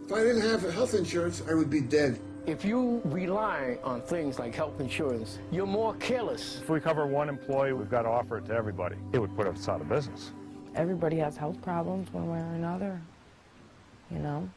If I didn't have health insurance, I would be dead. If you rely on things like health insurance, you're more careless. If we cover one employee, we've got to offer it to everybody. It would put us out of business. Everybody has health problems one way or another, you know?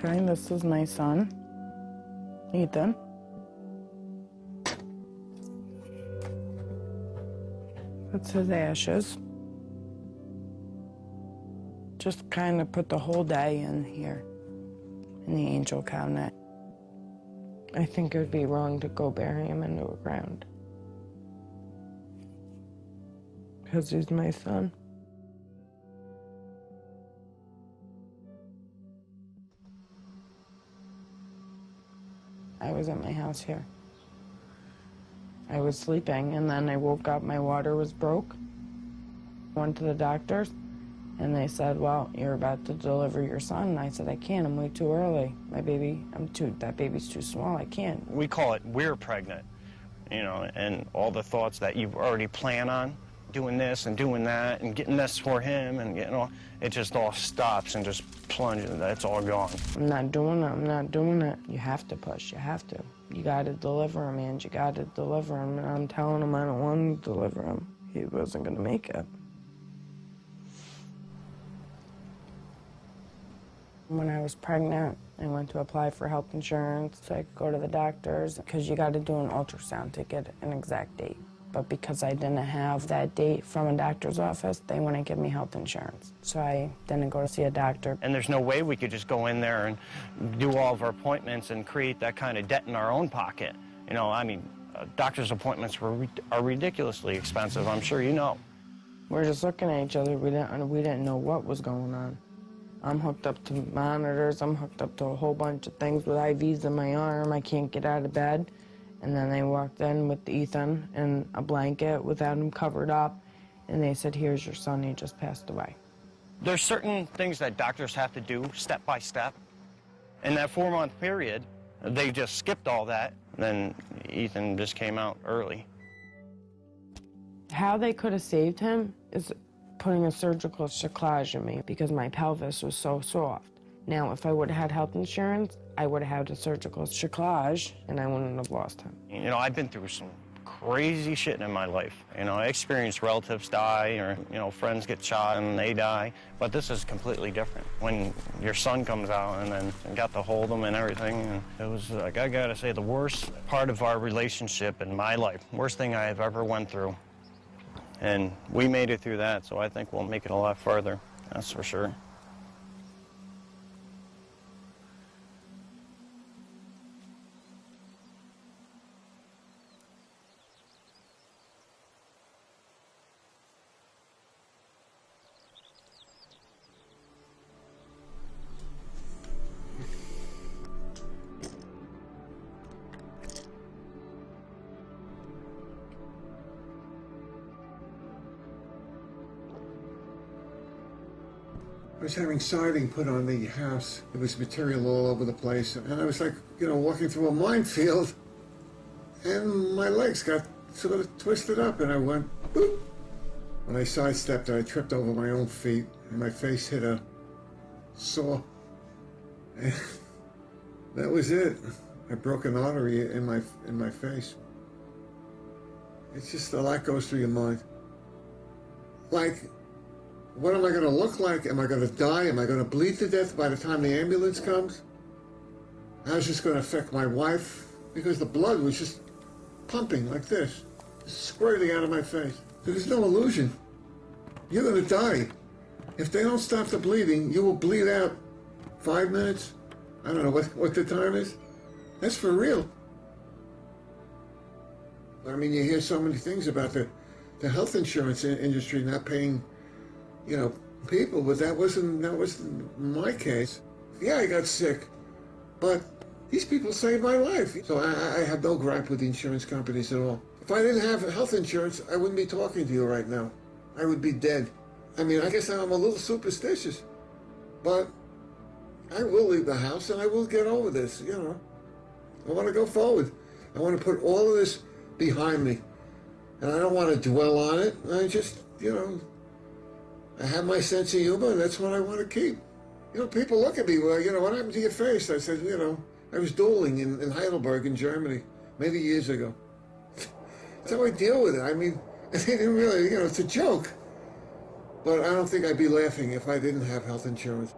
Okay, this is my son, Ethan. That's his ashes. Just kind of put the whole day in here, in the angel cabinet. I think it would be wrong to go bury him into the ground, because he's my son. I was at my house here. I was sleeping, and then I woke up, my water was broke. Went to the doctors, and they said, well, you're about to deliver your son. And I said, I can't, I'm way too early. That baby's too small, I can't. We call it we're pregnant, you know, and all the thoughts that you already plan on, doing this and doing that and getting this for him, and you know, it just all stops and just plunges. That's all gone. I'm not doing it. I'm not doing it. You have to push. You have to. You got to deliver him, man. You got to deliver him. And I'm telling him I don't want to deliver him. He wasn't going to make it. When I was pregnant, I went to apply for health insurance so I could go to the doctors, because you got to do an ultrasound to get an exact date. But because I didn't have that date from a doctor's office, they wouldn't give me health insurance. So I didn't go to see a doctor. And there's no way we could just go in there and do all of our appointments and create that kind of debt in our own pocket. You know, I mean, doctor's appointments are ridiculously expensive, I'm sure you know. We're just looking at each other. We didn't know what was going on. I'm hooked up to monitors. I'm hooked up to a whole bunch of things with IVs in my arm. I can't get out of bed. And then they walked in with Ethan in a blanket without him covered up, and they said, here's your son, he just passed away. There's certain things that doctors have to do step by step. In that 4-month period, they just skipped all that. Then Ethan just came out early. How they could have saved him is putting a surgical cerclage in me, because my pelvis was so soft. Now, if I would have had health insurance, I would have had a surgical cerclage, and I wouldn't have lost him. You know, I've been through some crazy shit in my life. You know, I experienced relatives die, or, you know, friends get shot and they die. But this is completely different. When your son comes out and then got to hold him and everything, and it was, like, I gotta say, the worst part of our relationship in my life, worst thing I've ever went through. And we made it through that, so I think we'll make it a lot further, that's for sure. I was having siding put on the house. There was material all over the place. And I was like, you know, walking through a minefield. And my legs got sort of twisted up and I went, boop. When I sidestepped, I tripped over my own feet and my face hit a saw. And that was it. I broke an artery in my face. It's just a lot goes through your mind. Like, what am I going to look like? Am I going to die? Am I going to bleed to death by the time the ambulance comes? How's this going to affect my wife? Because the blood was just pumping like this, squirting out of my face. There's no illusion. You're going to die. If they don't stop the bleeding, you will bleed out 5 minutes. I don't know what the time is. That's for real. I mean, you hear so many things about the health insurance industry not paying, you know, people, but that wasn't my case. Yeah, I got sick, but these people saved my life. So I have no gripe with the insurance companies at all. If I didn't have health insurance, I wouldn't be talking to you right now. I would be dead. I mean, I guess I'm a little superstitious. But I will leave the house and I will get over this, you know. I want to go forward. I want to put all of this behind me. And I don't want to dwell on it. I just, you know, I have my sense of humor and that's what I want to keep. You know, people look at me, well, you know, what happened to your face? I said, you know, I was dueling in Heidelberg in Germany many years ago. That's how I deal with it. I mean, they didn't really, you know, it's a joke. But I don't think I'd be laughing if I didn't have health insurance.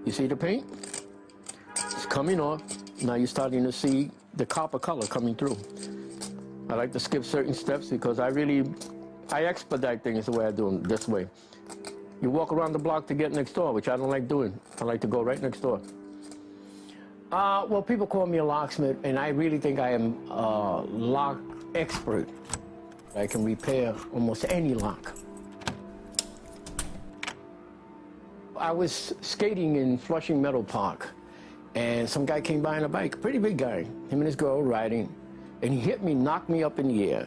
You see the paint? It's coming off. Now you're starting to see the copper color coming through. I like to skip certain steps because I expedite things the way I do them, this way. You walk around the block to get next door, which I don't like doing. I like to go right next door. Well, people call me a locksmith, and I really think I am a lock expert. I can repair almost any lock. I was skating in Flushing Meadow Park, and some guy came by on a bike, a pretty big guy, him and his girl riding, and he hit me, knocked me up in the air.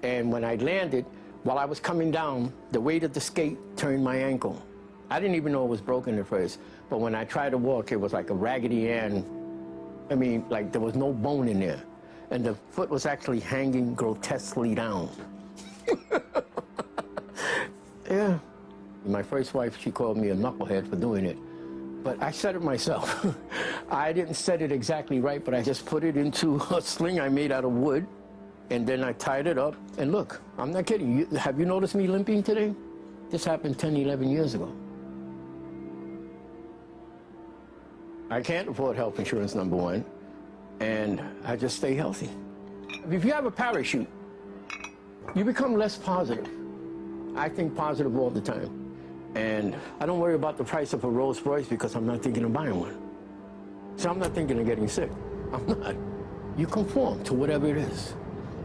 And when I landed, while I was coming down, the weight of the skate turned my ankle. I didn't even know it was broken at first, but when I tried to walk, it was like a Raggedy Ann. I mean, like there was no bone in there. And the foot was actually hanging grotesquely down. Yeah. My first wife, she called me a knucklehead for doing it. But I said it myself. I didn't set it exactly right, but I just put it into a sling I made out of wood, and then I tied it up. And look, I'm not kidding. Have you noticed me limping today? This happened 10, 11 years ago. I can't afford health insurance, number one, and I just stay healthy. If you have a parachute, you become less positive. I think positive all the time. And I don't worry about the price of a Rolls Royce because I'm not thinking of buying one. So I'm not thinking of getting sick. I'm not. You conform to whatever it is.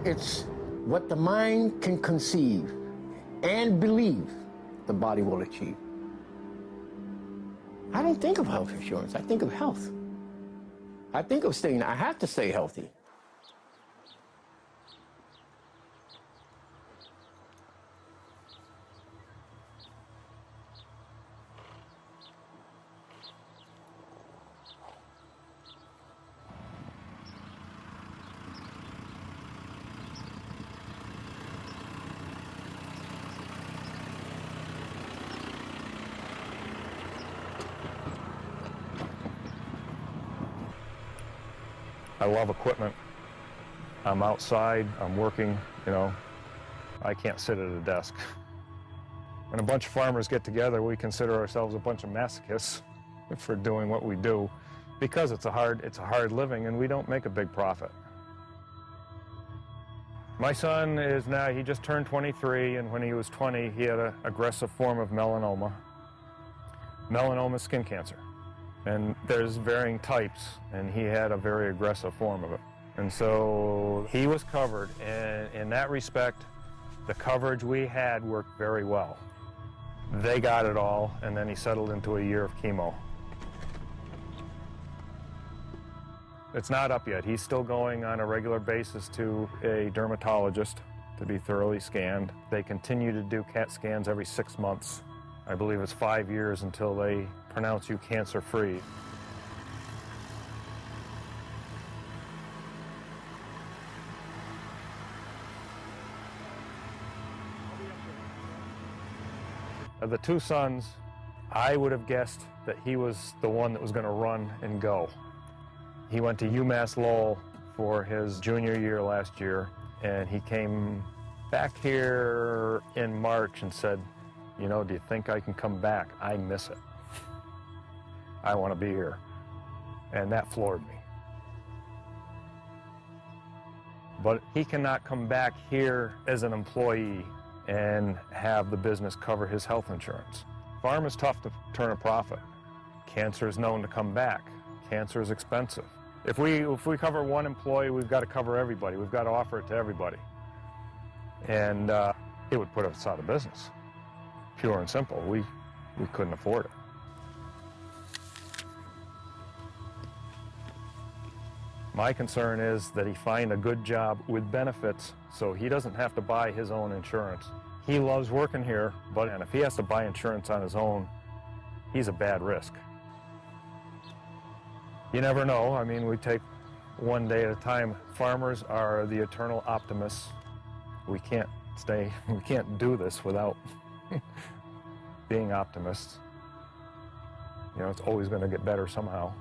It's what the mind can conceive and believe the body will achieve. I don't think of health insurance. I think of health. I think of staying, I have to stay healthy. I love equipment. I'm outside, I'm working, you know. I can't sit at a desk. When a bunch of farmers get together, we consider ourselves a bunch of masochists for doing what we do because it's a hard living and we don't make a big profit. My son is now, he just turned 23, and when he was 20, he had an aggressive form of melanoma. Melanoma is skin cancer. And there's varying types, and he had a very aggressive form of it. And so he was covered, and in that respect, the coverage we had worked very well. They got it all, and then he settled into a year of chemo. It's not up yet. He's still going on a regular basis to a dermatologist to be thoroughly scanned. They continue to do CAT scans every 6 months. I believe it's 5 years until they pronounce you cancer-free. Of the two sons, I would have guessed that he was the one that was going to run and go. He went to UMass Lowell for his junior year last year, and he came back here in March and said, you know, do you think I can come back? I miss it. I want to be here. And that floored me. But he cannot come back here as an employee and have the business cover his health insurance. Farm is tough to turn a profit. Cancer is known to come back. Cancer is expensive. If we cover one employee, we've got to cover everybody. We've got to offer it to everybody. And it would put us out of business. Pure and simple. We couldn't afford it. My concern is that he find a good job with benefits so he doesn't have to buy his own insurance. He loves working here, but if he has to buy insurance on his own, he's a bad risk. You never know. I mean, we take one day at a time. Farmers are the eternal optimists. We can't do this without being optimists. You know, it's always going to get better somehow.